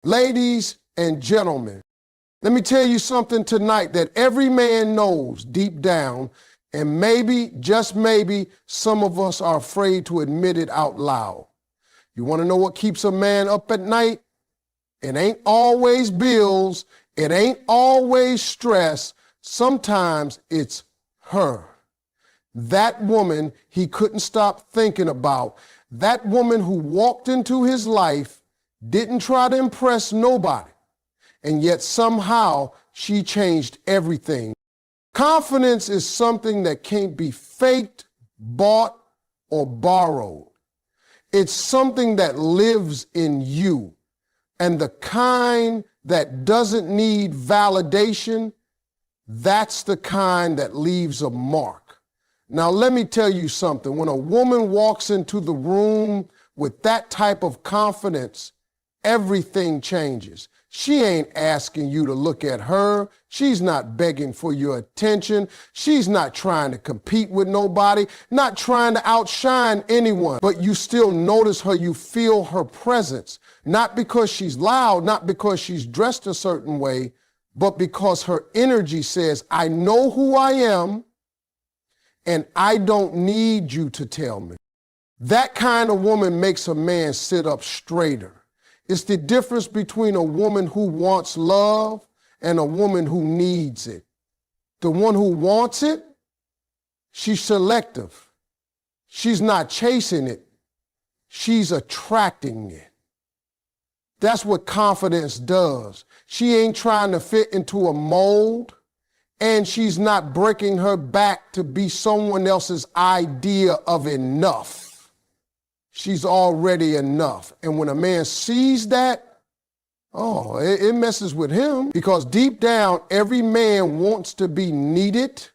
Ladies and gentlemen, let me tell you something tonight that every man knows deep down, and maybe, just maybe, some of us are afraid to admit it out loud. You want to know what keeps a man up at night? It ain't always bills. It ain't always stress. Sometimes it's her. That woman he couldn't stop thinking about. That woman who walked into his life, didn't try to impress nobody, and yet somehow she changed everything. Confidence is something that can't be faked, bought, or borrowed. It's something that lives in you, and the kind that doesn't need validation, that's the kind that leaves a mark. Now, let me tell you something. When a woman walks into the room with that type of confidence, everything changes. She ain't asking you to look at her. She's not begging for your attention. She's not trying to compete with nobody, not trying to outshine anyone. But you still notice her, you feel her presence, not because she's loud, not because she's dressed a certain way, but because her energy says, I know who I am, and I don't need you to tell me. That kind of woman makes a man sit up straighter. It's the difference between a woman who wants love and a woman who needs it. The one who wants it, she's selective. She's not chasing it. She's attracting it. That's what confidence does. She ain't trying to fit into a mold, and she's not breaking her back to be someone else's idea of enough. She's already enough. And when a man sees that, it messes with him, because deep down, every man wants to be needed.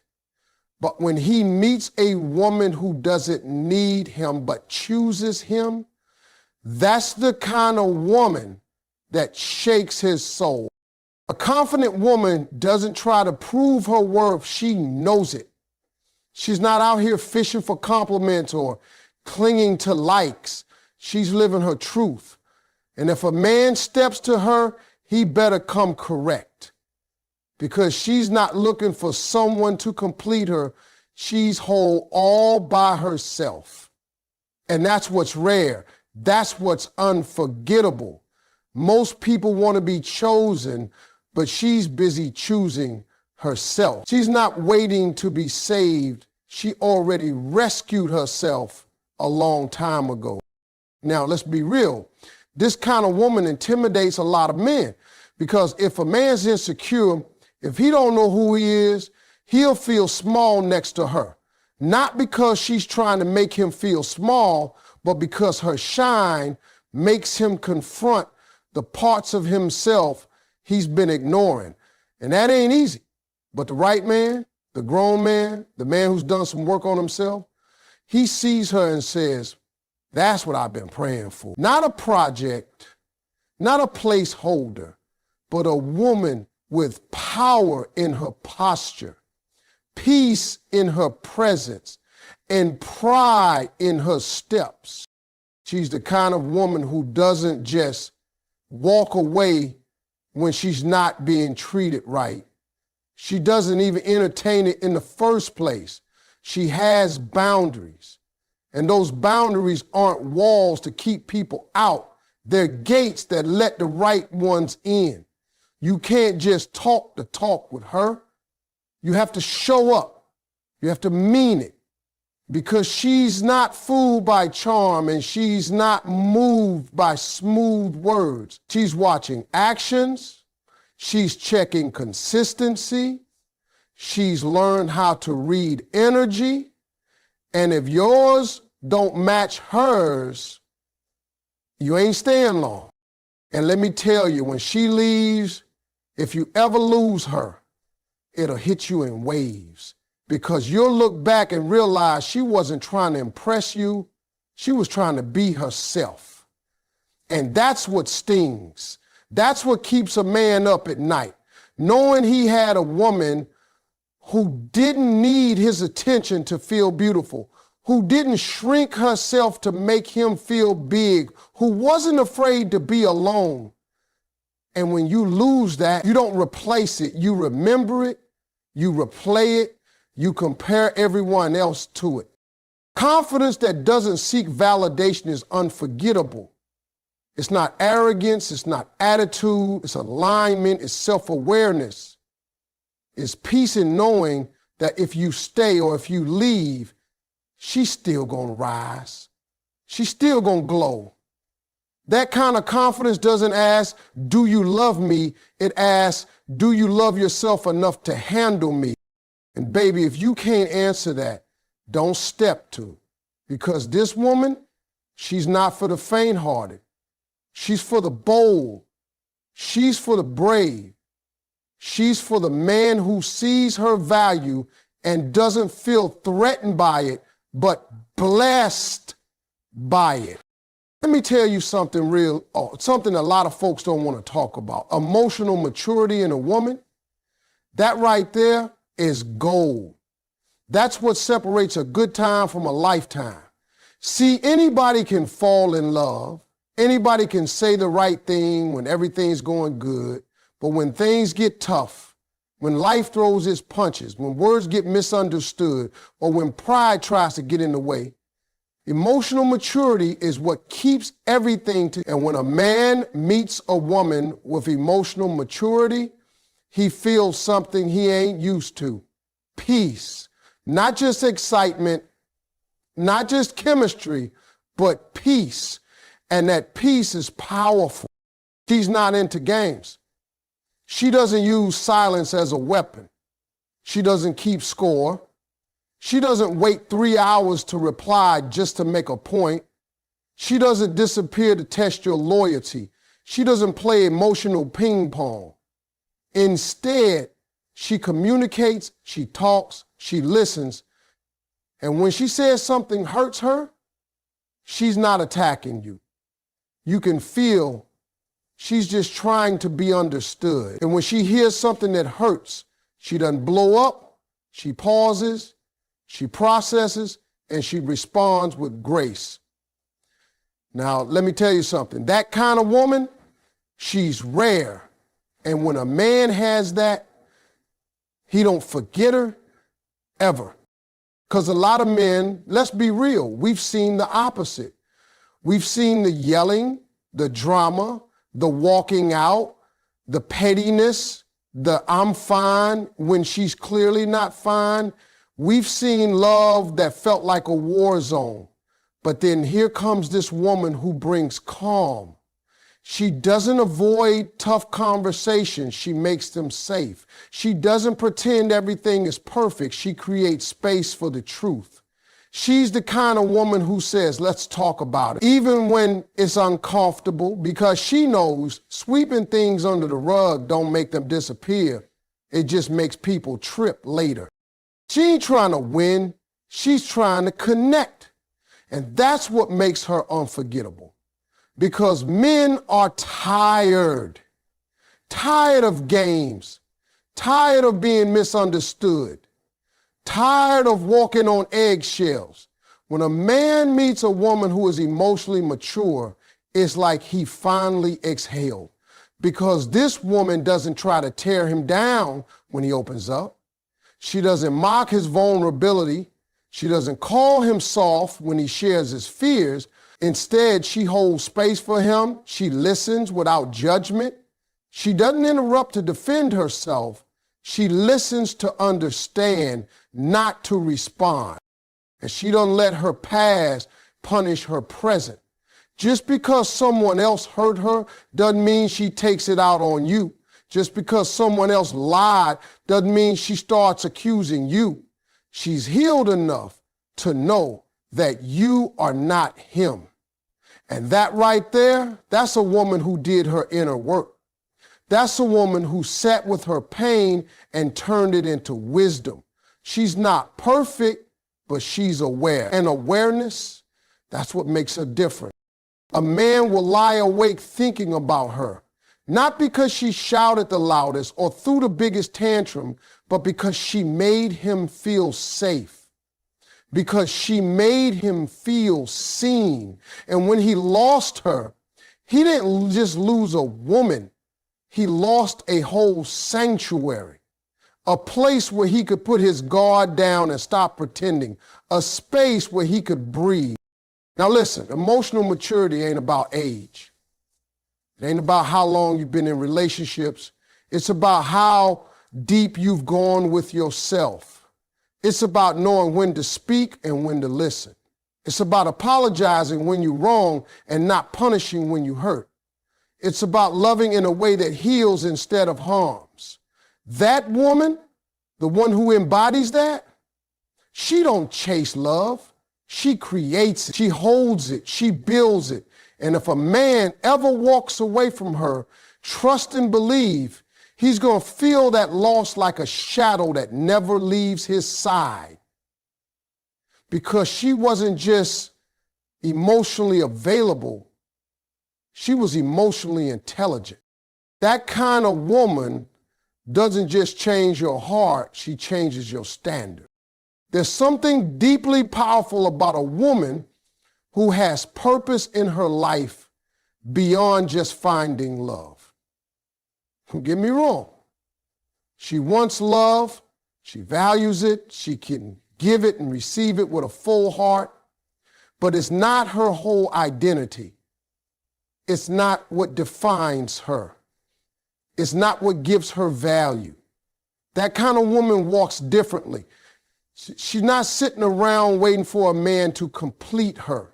But when he meets a woman who doesn't need him but chooses him, that's the kind of woman that shakes his soul. A confident woman doesn't try to prove her worth. She knows it. She's not out here fishing for compliments or clinging to likes. She's living her truth. And if a man steps to her, he better come correct, because she's not looking for someone to complete her. She's whole all by herself. And that's what's rare. That's what's unforgettable. Most people want to be chosen, but she's busy choosing herself. She's not waiting to be saved. She already rescued herself a long time ago. Now, let's be real. This kind of woman intimidates a lot of men, because if a man's insecure, if he don't know who he is, he'll feel small next to her. Not because she's trying to make him feel small, but because her shine makes him confront the parts of himself he's been ignoring. And that ain't easy. But the right man, the grown man, the man who's done some work on himself, he sees her and says, that's what I've been praying for. Not a project, not a placeholder, but a woman with power in her posture, peace in her presence, and pride in her steps. She's the kind of woman who doesn't just walk away when she's not being treated right. She doesn't even entertain it in the first place. She has boundaries, and those boundaries aren't walls to keep people out. They're gates that let the right ones in. You can't just talk the talk with her. You have to show up. You have to mean it, because she's not fooled by charm, and she's not moved by smooth words. She's watching actions. She's checking consistency. She's learned how to read energy. And if yours don't match hers, you ain't staying long. And let me tell you, when she leaves, if you ever lose her, it'll hit you in waves, because you'll look back and realize she wasn't trying to impress you. She was trying to be herself. And that's what stings. That's what keeps a man up at night, knowing he had a woman who didn't need his attention to feel beautiful, who didn't shrink herself to make him feel big, who wasn't afraid to be alone, And when you lose that, you don't replace it. You remember it, you replay it, you compare everyone else to it. Confidence that doesn't seek validation is unforgettable. It's not arrogance, it's not attitude, it's alignment, it's self-awareness. It's peace in knowing that if you stay or if you leave, she's still gonna rise. She's still gonna glow. That kind of confidence doesn't ask, do you love me? It asks, do you love yourself enough to handle me? And baby, if you can't answer that, don't step to it. Because this woman, she's not for the faint-hearted. She's for the bold. She's for the brave. She's for the man who sees her value and doesn't feel threatened by it, but blessed by it. Let me tell you something something a lot of folks don't want to talk about. Emotional maturity in a woman, that right there is gold. That's what separates a good time from a lifetime. See, anybody can fall in love. Anybody can say the right thing when everything's going good. But when things get tough, when life throws its punches, when words get misunderstood, or when pride tries to get in the way, emotional maturity is what keeps everything together. And when a man meets a woman with emotional maturity, he feels something he ain't used to. Peace. Not just excitement, not just chemistry, but peace. And that peace is powerful. She's not into games. She doesn't use silence as a weapon. She doesn't keep score. She doesn't wait 3 hours to reply just to make a point. She doesn't disappear to test your loyalty. She doesn't play emotional ping pong. Instead, she communicates, she talks, she listens. And when she says something hurts her, she's not attacking you. You can feel she's just trying to be understood. And when she hears something that hurts, she doesn't blow up, she pauses, she processes, and she responds with grace. Now, let me tell you something. That kind of woman, she's rare. And when a man has that, he don't forget her ever. Because a lot of men, let's be real, we've seen the opposite. We've seen the yelling, the drama, the walking out, the pettiness, the I'm fine when she's clearly not fine. We've seen love that felt like a war zone. But then here comes this woman who brings calm. She doesn't avoid tough conversations. She makes them safe. She doesn't pretend everything is perfect. She creates space for the truth. She's the kind of woman who says, let's talk about it, even when it's uncomfortable, because she knows sweeping things under the rug don't make them disappear. It just makes people trip later. She ain't trying to win. She's trying to connect. And that's what makes her unforgettable. Because men are tired of games, tired of being misunderstood, tired of walking on eggshells. When a man meets a woman who is emotionally mature, it's like he finally exhaled. Because this woman doesn't try to tear him down when he opens up. She doesn't mock his vulnerability. She doesn't call him soft when he shares his fears. Instead, she holds space for him. She listens without judgment. She doesn't interrupt to defend herself. She listens to understand, not to respond. And she doesn't let her past punish her present. Just because someone else hurt her doesn't mean she takes it out on you. Just because someone else lied doesn't mean she starts accusing you. She's healed enough to know that you are not him. And that right there, that's a woman who did her inner work. That's a woman who sat with her pain and turned it into wisdom. She's not perfect, but she's aware. And awareness, that's what makes her different. A man will lie awake thinking about her, not because she shouted the loudest or threw the biggest tantrum, but because she made him feel safe. Because she made him feel seen. And when he lost her, he didn't just lose a woman. He lost a whole sanctuary, a place where he could put his guard down and stop pretending, a space where he could breathe. Now listen, emotional maturity ain't about age. It ain't about how long you've been in relationships. It's about how deep you've gone with yourself. It's about knowing when to speak and when to listen. It's about apologizing when you're wrong and not punishing when you hurt. It's about loving in a way that heals instead of harms. That woman, the one who embodies that, she don't chase love. She creates it. She holds it. She builds it. And if a man ever walks away from her, trust and believe, he's going to feel that loss like a shadow that never leaves his side. Because she wasn't just emotionally available, she was emotionally intelligent. That kind of woman doesn't just change your heart, she changes your standard. There's something deeply powerful about a woman who has purpose in her life beyond just finding love. Don't get me wrong. She wants love, she values it, she can give it and receive it with a full heart, but it's not her whole identity. It's not what defines her. It's not what gives her value. That kind of woman walks differently. She's not sitting around waiting for a man to complete her.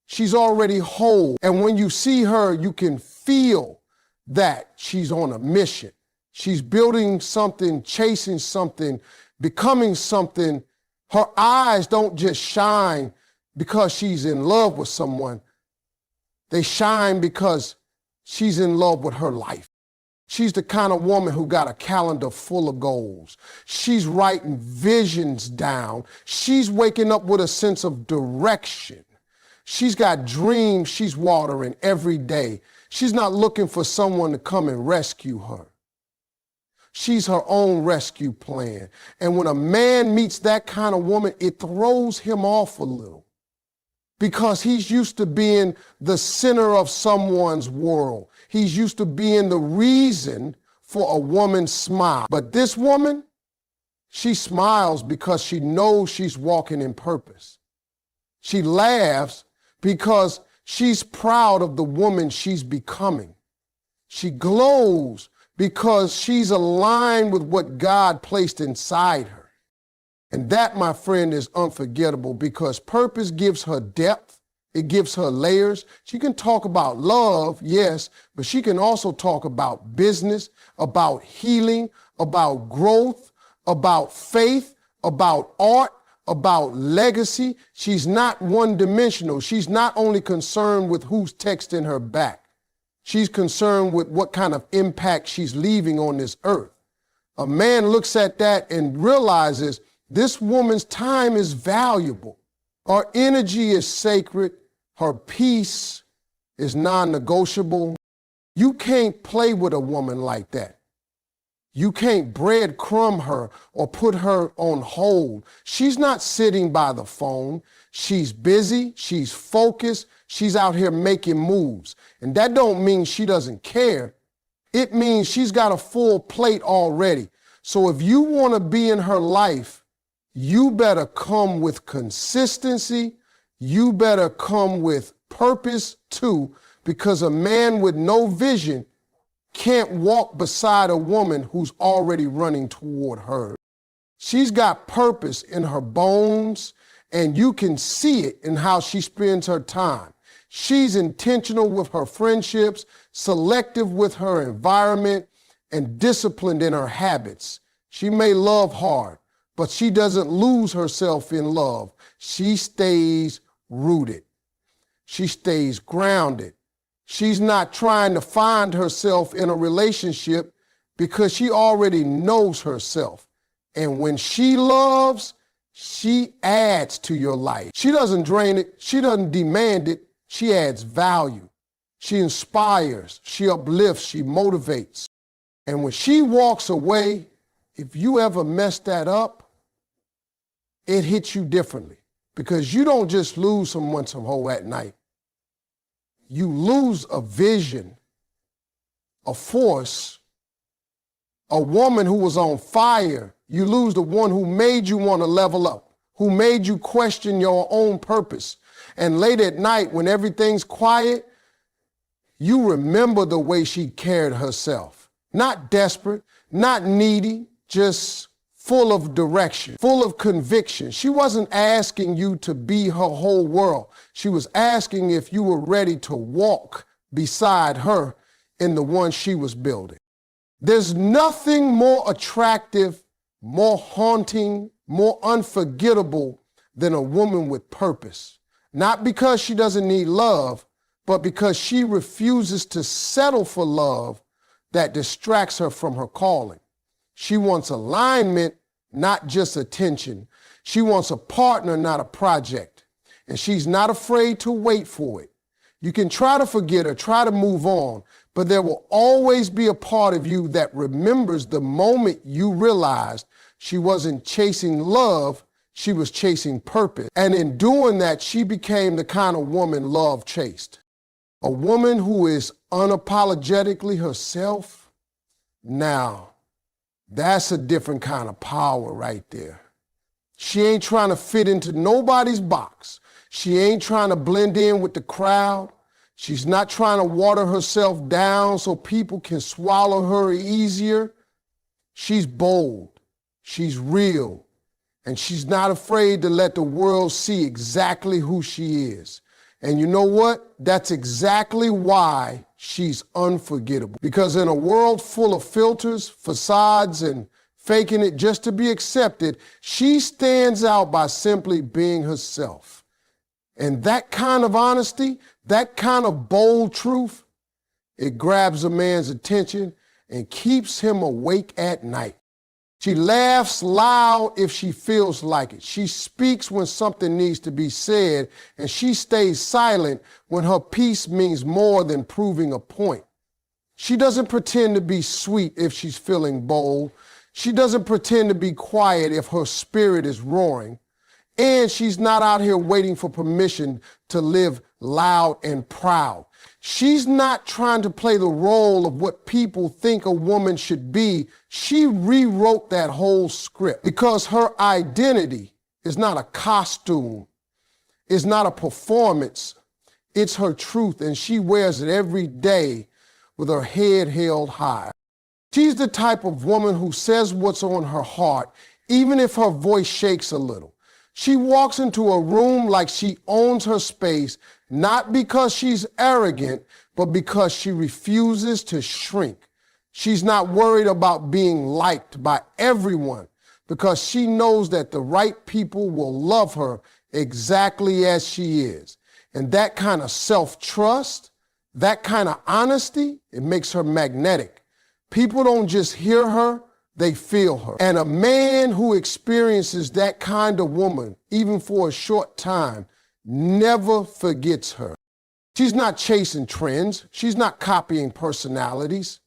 She's already whole. And when you see her, you can feel that she's on a mission. She's building something, chasing something, becoming something. Her eyes don't just shine because she's in love with someone. They shine because she's in love with her life. She's the kind of woman who got a calendar full of goals. She's writing visions down. She's waking up with a sense of direction. She's got dreams she's watering every day. She's not looking for someone to come and rescue her. She's her own rescue plan. And when a man meets that kind of woman, it throws him off a little because he's used to being the center of someone's world. He's used to being the reason for a woman's smile. But this woman, she smiles because she knows she's walking in purpose. She laughs because she's proud of the woman she's becoming. She glows because she's aligned with what God placed inside her. And that, my friend, is unforgettable because purpose gives her depth. It gives her layers. She can talk about love, yes, but she can also talk about business, about healing, about growth, about faith, about art, about legacy. She's not one-dimensional. She's not only concerned with who's texting her back. She's concerned with what kind of impact she's leaving on this earth. A man looks at that and realizes this woman's time is valuable. Her energy is sacred. Her peace is non-negotiable. You can't play with a woman like that. You can't breadcrumb her or put her on hold. She's not sitting by the phone. She's busy. She's focused. She's out here making moves. And that don't mean she doesn't care. It means she's got a full plate already. So if you want to be in her life, you better come with consistency. You better come with purpose too, because a man with no vision can't walk beside a woman who's already running toward her. She's got purpose in her bones, and you can see it in how she spends her time. She's intentional with her friendships, selective with her environment, and disciplined in her habits. She may love hard, but she doesn't lose herself in love. She stays rooted. She stays grounded. She's not trying to find herself in a relationship because she already knows herself. And when she loves, she adds to your life. She doesn't drain it. She doesn't demand it. She adds value. She inspires. She uplifts. She motivates. And when she walks away, if you ever mess that up, it hits you differently because you don't just lose someone some hoe at night. You lose a vision a force, a woman who was on fire. You lose the one who made you want to level up, who made you question your own purpose. And late at night, when everything's quiet, you remember the way she carried herself. Not desperate, not needy, just full of direction, full of conviction. She wasn't asking you to be her whole world. She was asking if you were ready to walk beside her in the one she was building. There's nothing more attractive, more haunting, more unforgettable than a woman with purpose. Not because she doesn't need love, but because she refuses to settle for love that distracts her from her calling. She wants alignment, not just attention. She wants a partner, not a project. And she's not afraid to wait for it. You can try to forget her, try to move on, but there will always be a part of you that remembers the moment you realized she wasn't chasing love, she was chasing purpose. And in doing that, she became the kind of woman love chased. A woman who is unapologetically herself. Now, that's a different kind of power right there. She ain't trying to fit into nobody's box. She ain't trying to blend in with the crowd. She's not trying to water herself down so people can swallow her easier. She's bold. She's real. And she's not afraid to let the world see exactly who she is. And you know what? That's exactly why she's unforgettable. Because in a world full of filters, facades, and faking it just to be accepted, she stands out by simply being herself. And that kind of honesty, that kind of bold truth, it grabs a man's attention and keeps him awake at night. She laughs loud if she feels like it. She speaks when something needs to be said, and she stays silent when her peace means more than proving a point. She doesn't pretend to be sweet if she's feeling bold. She doesn't pretend to be quiet if her spirit is roaring. And she's not out here waiting for permission to live loud and proud. She's not trying to play the role of what people think a woman should be. She rewrote that whole script because her identity is not a costume. It's not a performance. It's her truth, and she wears it every day with her head held high. She's the type of woman who says what's on her heart, even if her voice shakes a little. She walks into a room like she owns her space, not because she's arrogant, but because she refuses to shrink. She's not worried about being liked by everyone because she knows that the right people will love her exactly as she is. And that kind of self-trust, that kind of honesty, it makes her magnetic. People don't just hear her, they feel her. And a man who experiences that kind of woman, even for a short time, never forgets her. She's not chasing trends. She's not copying personalities.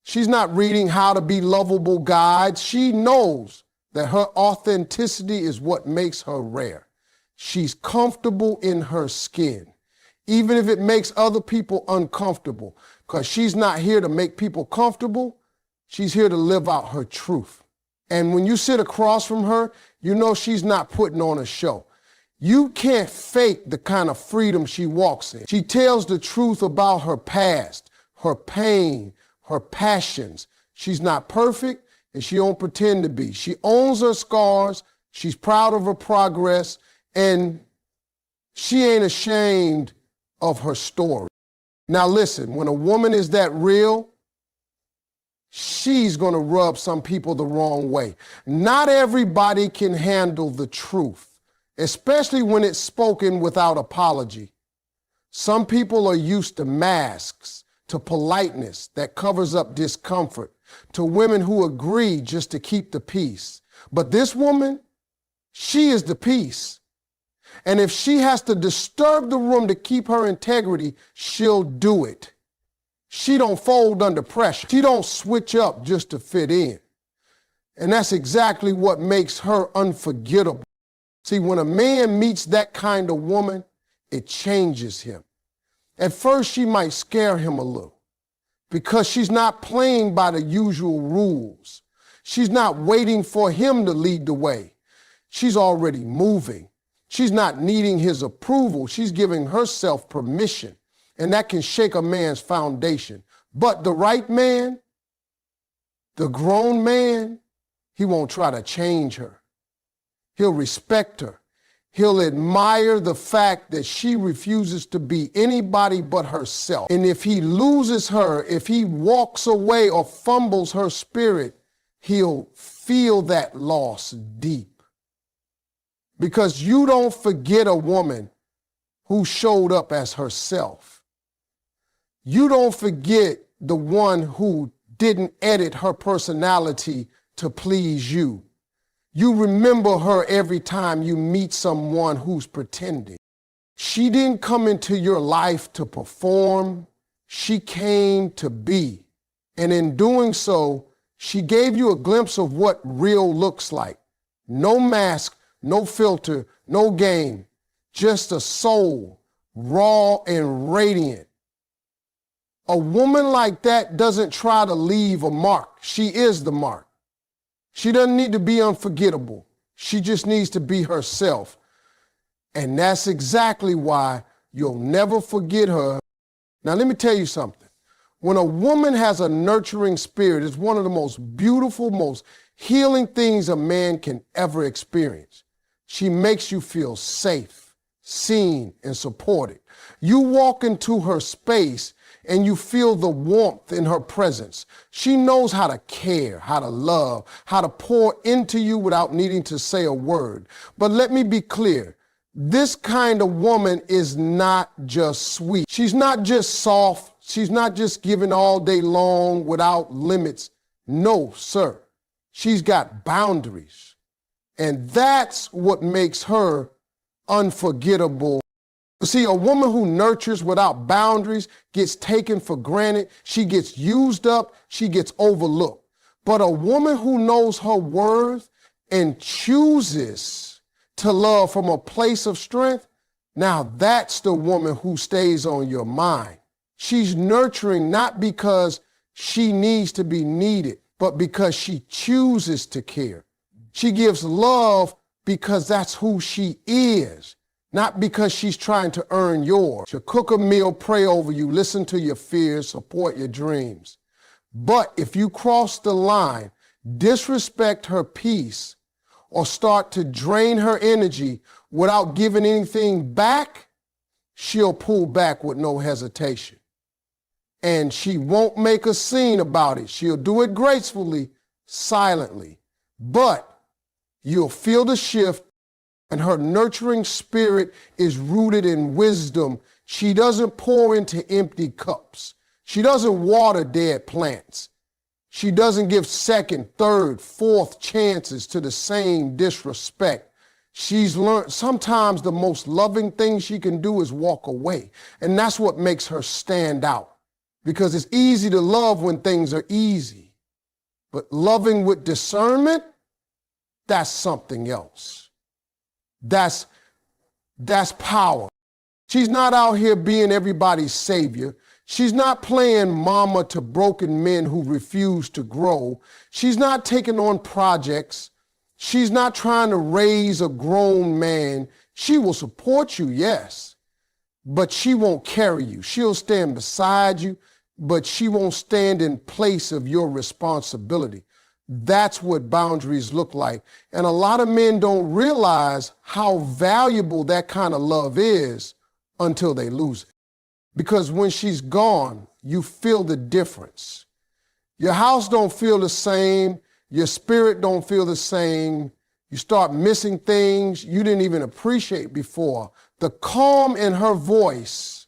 She's not reading how to be lovable guides. She knows that her authenticity is what makes her rare. She's comfortable in her skin, even if it makes other people uncomfortable, because she's not here to make people comfortable. She's here to live out her truth. And when you sit across from her, you know she's not putting on a show. You can't fake the kind of freedom she walks in. She tells the truth about her past, her pain, her passions. She's not perfect, and she don't pretend to be. She owns her scars, she's proud of her progress, and she ain't ashamed of her story. Now listen, when a woman is that real, she's gonna rub some people the wrong way. Not everybody can handle the truth, especially when it's spoken without apology. Some people are used to masks, to politeness that covers up discomfort, to women who agree just to keep the peace. But this woman, she is the peace. And if she has to disturb the room to keep her integrity, she'll do it. She don't fold under pressure. She don't switch up just to fit in. And that's exactly what makes her unforgettable. See, when a man meets that kind of woman, it changes him. At first, she might scare him a little. because she's not playing by the usual rules. She's not waiting for him to lead the way. She's already moving. She's not needing his approval. She's giving herself permission, and that can shake a man's foundation. But the right man, the grown man, he won't try to change her. He'll respect her. He'll admire the fact that she refuses to be anybody but herself. And if he loses her, if he walks away or fumbles her spirit, he'll feel that loss deep. Because you don't forget a woman who showed up as herself. You don't forget the one who didn't edit her personality to please you. You remember her every time you meet someone who's pretending. She didn't come into your life to perform. She came to be. And in doing so, she gave you a glimpse of what real looks like. No mask, no filter, no game, just a soul, raw and radiant. A woman like that doesn't try to leave a mark. She is the mark. She doesn't need to be unforgettable. She just needs to be herself. And that's exactly why you'll never forget her. Now, let me tell you something. When a woman has a nurturing spirit, it's one of the most beautiful, most healing things a man can ever experience. She makes you feel safe, seen, and supported. You walk into her space and you feel the warmth in her presence. She knows how to care, how to love, how to pour into you without needing to say a word. But let me be clear. This kind of woman is not just sweet. She's not just soft. She's not just giving all day long without limits. No, sir. She's got boundaries. And that's what makes her unforgettable. See, a woman who nurtures without boundaries gets taken for granted. She gets used up. She gets overlooked. But a woman who knows her worth and chooses to love from a place of strength, now that's the woman who stays on your mind. She's nurturing not because she needs to be needed, but because she chooses to care. She gives love because that's who she is, not because she's trying to earn yours. She'll cook a meal, pray over you, listen to your fears, support your dreams. But if you cross the line, disrespect her peace, or start to drain her energy without giving anything back, she'll pull back with no hesitation. And she won't make a scene about it. She'll do it gracefully, silently. But you'll feel the shift, and her nurturing spirit is rooted in wisdom. She doesn't pour into empty cups. She doesn't water dead plants. She doesn't give second, third, fourth chances to the same disrespect. She's learned sometimes the most loving thing she can do is walk away. And that's what makes her stand out. Because it's easy to love when things are easy. But loving with discernment, that's something else. That's power. She's not out here being everybody's savior. She's not playing mama to broken men who refuse to grow. She's not taking on projects. She's not trying to raise a grown man. She will support you, yes, but she won't carry you. She'll stand beside you, but she won't stand in place of your responsibility. That's what boundaries look like. And a lot of men don't realize how valuable that kind of love is until they lose it. Because when she's gone, you feel the difference. Your house don't feel the same. Your spirit don't feel the same. You start missing things you didn't even appreciate before. The calm in her voice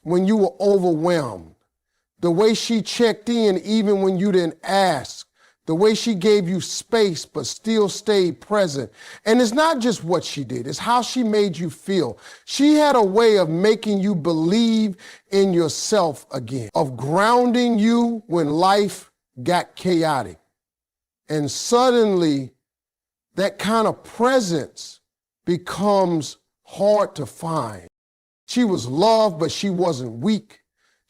when you were overwhelmed. The way she checked in even when you didn't ask. The way she gave you space but still stayed present. And it's not just what she did, it's how she made you feel. She had a way of making you believe in yourself again, of grounding you when life got chaotic. And suddenly, that kind of presence becomes hard to find. She was loved, but she wasn't weak.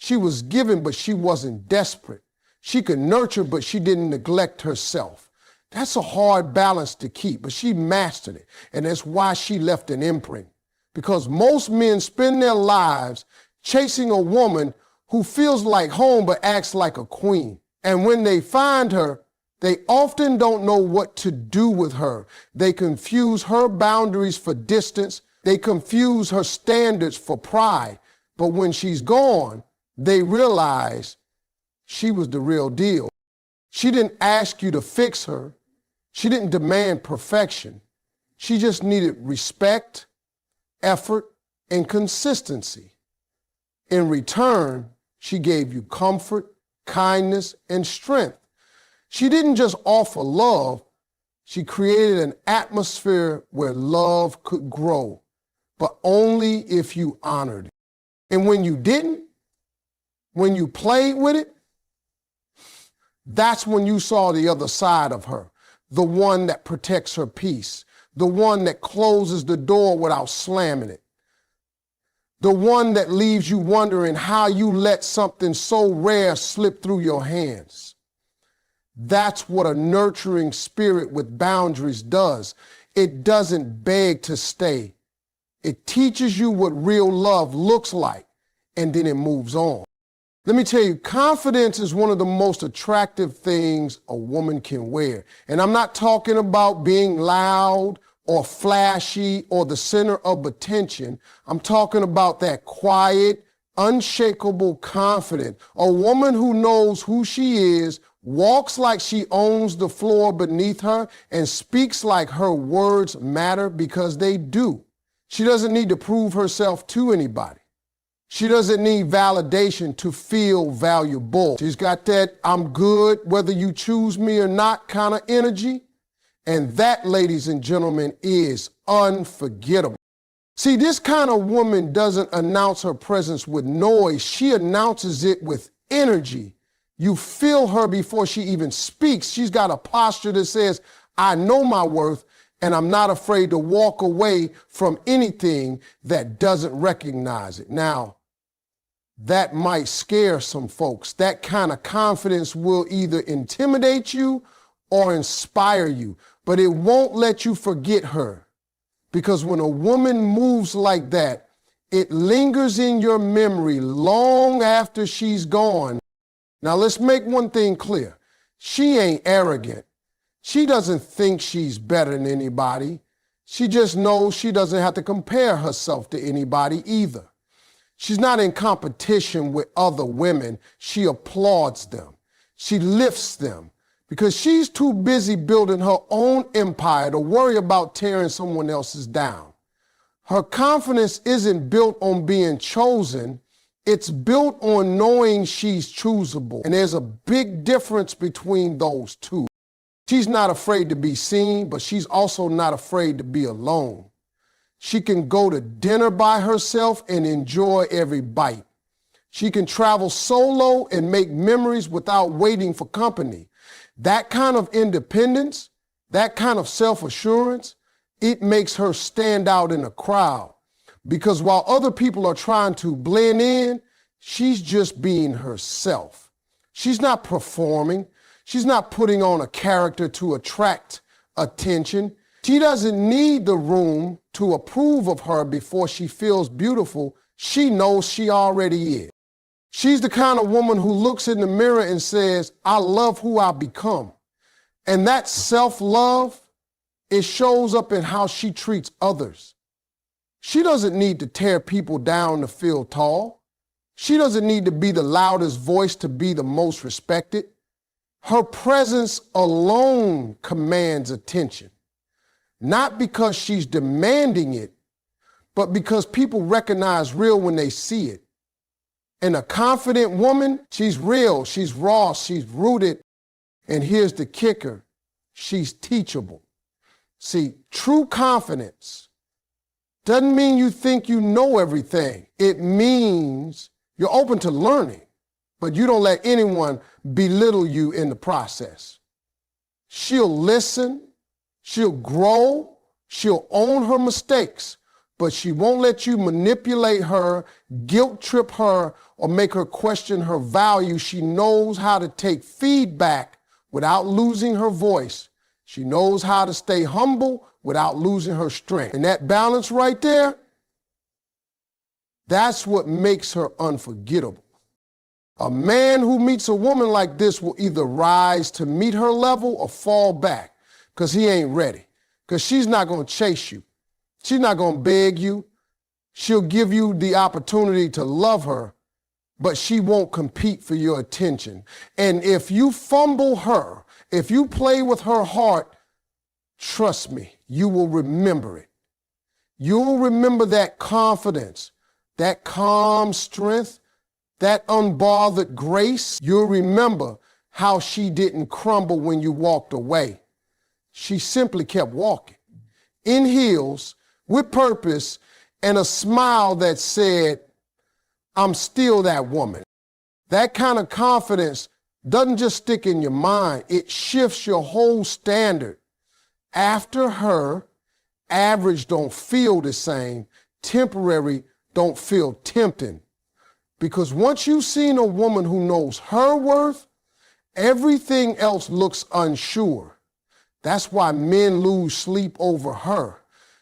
She was giving, but she wasn't desperate. She could nurture, but she didn't neglect herself. That's a hard balance to keep, but she mastered it. And that's why she left an imprint. Because most men spend their lives chasing a woman who feels like home but acts like a queen. And when they find her, they often don't know what to do with her. They confuse her boundaries for distance. They confuse her standards for pride. But when she's gone, they realize she was the real deal. She didn't ask you to fix her. She didn't demand perfection. She just needed respect, effort, and consistency. In return, she gave you comfort, kindness, and strength. She didn't just offer love, she created an atmosphere where love could grow, but only if you honored it. And when you didn't, when you played with it, that's when you saw the other side of her, the one that protects her peace, the one that closes the door without slamming it, the one that leaves you wondering how you let something so rare slip through your hands. That's what a nurturing spirit with boundaries does. It doesn't beg to stay. It teaches you what real love looks like, and then it moves on. Let me tell you, confidence is one of the most attractive things a woman can wear. And I'm not talking about being loud or flashy or the center of attention. I'm talking about that quiet, unshakable confidence. A woman who knows who she is, walks like she owns the floor beneath her, and speaks like her words matter because they do. She doesn't need to prove herself to anybody. She doesn't need validation to feel valuable. She's got that I'm good whether you choose me or not kind of energy. And that, ladies and gentlemen, is unforgettable. See, this kind of woman doesn't announce her presence with noise. She announces it with energy. You feel her before she even speaks. She's got a posture that says, I know my worth, and I'm not afraid to walk away from anything that doesn't recognize it. Now, that might scare some folks. That kind of confidence will either intimidate you or inspire you, but it won't let you forget her. Because when a woman moves like that, it lingers in your memory long after she's gone. Now, let's make one thing clear. She ain't arrogant. She doesn't think she's better than anybody. She just knows she doesn't have to compare herself to anybody either. She's not in competition with other women. She applauds them. She lifts them because she's too busy building her own empire to worry about tearing someone else's down. Her confidence isn't built on being chosen. It's built on knowing she's choosable. And there's a big difference between those two. She's not afraid to be seen, but she's also not afraid to be alone. She can go to dinner by herself and enjoy every bite. She can travel solo and make memories without waiting for company. That kind of independence, that kind of self-assurance, it makes her stand out in a crowd. Because while other people are trying to blend in, she's just being herself. She's not performing. She's not putting on a character to attract attention. She doesn't need the room to approve of her before she feels beautiful. She knows she already is. She's the kind of woman who looks in the mirror and says, I love who I become. And that self-love, it shows up in how she treats others. She doesn't need to tear people down to feel tall. She doesn't need to be the loudest voice to be the most respected. Her presence alone commands attention, not because she's demanding it, but because people recognize real when they see it. And a confident woman, she's real, she's raw, she's rooted, and here's the kicker, she's teachable. See, true confidence doesn't mean you think you know everything. It means you're open to learning, but you don't let anyone belittle you in the process. She'll listen, she'll grow, she'll own her mistakes, but she won't let you manipulate her, guilt trip her, or make her question her value. She knows how to take feedback without losing her voice. She knows how to stay humble without losing her strength. And that balance right there, that's what makes her unforgettable. A man who meets a woman like this will either rise to meet her level or fall back because he ain't ready. Because she's not going to chase you. She's not going to beg you. She'll give you the opportunity to love her, but she won't compete for your attention. And if you fumble her, if you play with her heart, trust me, you will remember it. You'll remember that confidence, that calm strength, that unbothered grace. You'll remember how she didn't crumble when you walked away. She simply kept walking in heels with purpose and a smile that said, I'm still that woman. That kind of confidence doesn't just stick in your mind, it shifts your whole standard. After her, average don't feel the same, temporary don't feel tempting. Because once you've seen a woman who knows her worth, everything else looks unsure. That's why men lose sleep over her.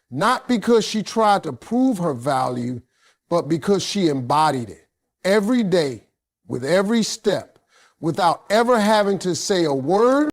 Not because she tried to prove her value, but because she embodied it every day, with every step, without ever having to say a word